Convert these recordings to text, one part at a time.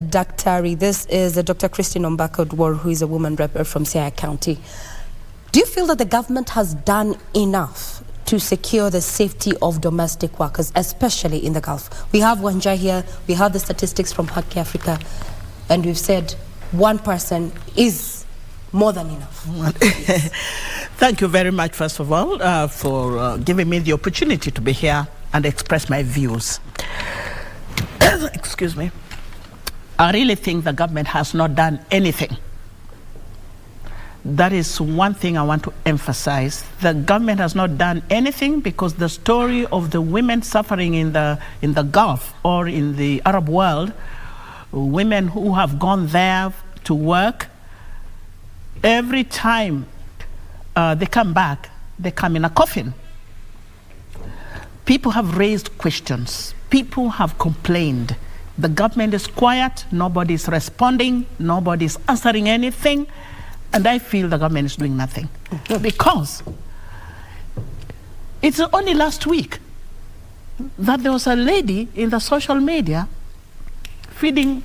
Dr. This is Dr. Christine Ombaka, who is a woman rep from Siaya County. Do you feel that the government has done enough to secure the safety of domestic workers, especially in the Gulf? We have Wanja here, we have the statistics from Haki Africa, and we've said one person is more than enough. Yes. Thank you very much, first of all, for giving me the opportunity to be here and express my views. Excuse me. I really think the government has not done anything. That is one thing I want to emphasize. The government has not done anything because the story of the women suffering in the Gulf or in the Arab world, women who have gone there to work, every time they come back, they come in a coffin. People have raised questions. People have complained. The government is quiet, nobody is responding, nobody is answering anything, and I feel the government is doing nothing. Because it's only last week that there was a lady in the social media feeding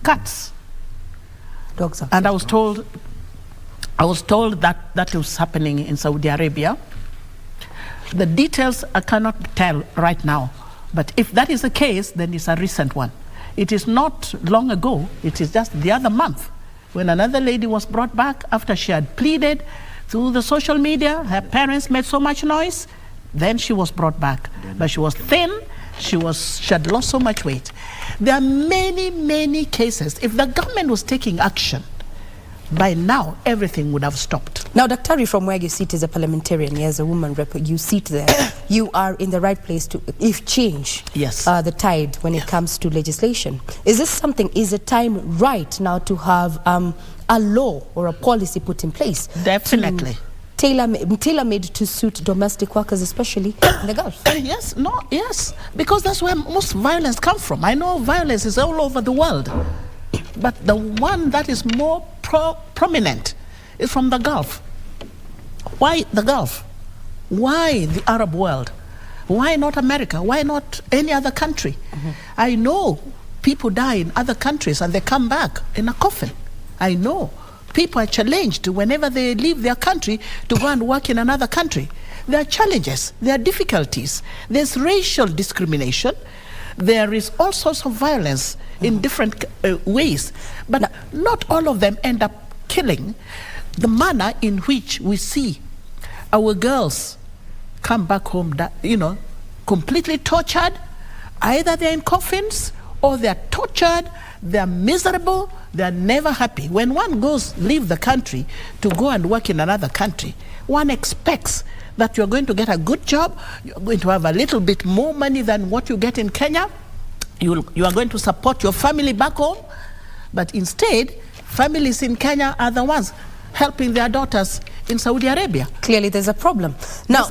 cats. Dogs are and I was told that that was happening in Saudi Arabia. The details I cannot tell right now. But if that is the case, then it's a recent one. It is not long ago, it is just the other month, when another lady was brought back after she had pleaded through the social media. Her parents made so much noise, then she was brought back. But she was thin, she had lost so much weight. There are many, many cases. If the government was taking action, by now, everything would have stopped. Now, Dr. from where you sit as a parliamentarian, as a woman rep, you sit there. You are in the right place to, if change, yes, the tide when it comes to legislation. Is this something, is the time right now to have a law or a policy put in place? Definitely. Tailor-made to suit domestic workers, especially in the Gulf? Yes, because that's where most violence comes from. I know violence is all over the world, but the one that is more prominent is from the Gulf. Why the Gulf? Why the Arab world? Why not America? Why not any other country? I know people die in other countries and they come back in a coffin. I know people are challenged whenever they leave their country to go and work in another country. There are challenges, there are difficulties, there's racial discrimination, there is all sorts of violence in different ways, but not all of them end up killing. The manner in which we see our girls come back home, completely tortured, either they're in coffins or they're tortured, they're miserable, they're never happy. When one leave the country to go and work in another country, one expects that you're going to get a good job, you're going to have a little bit more money than what you get in Kenya, you are going to support your family back home, but instead, families in Kenya are the ones helping their daughters in Saudi Arabia. Clearly there's a problem. Now,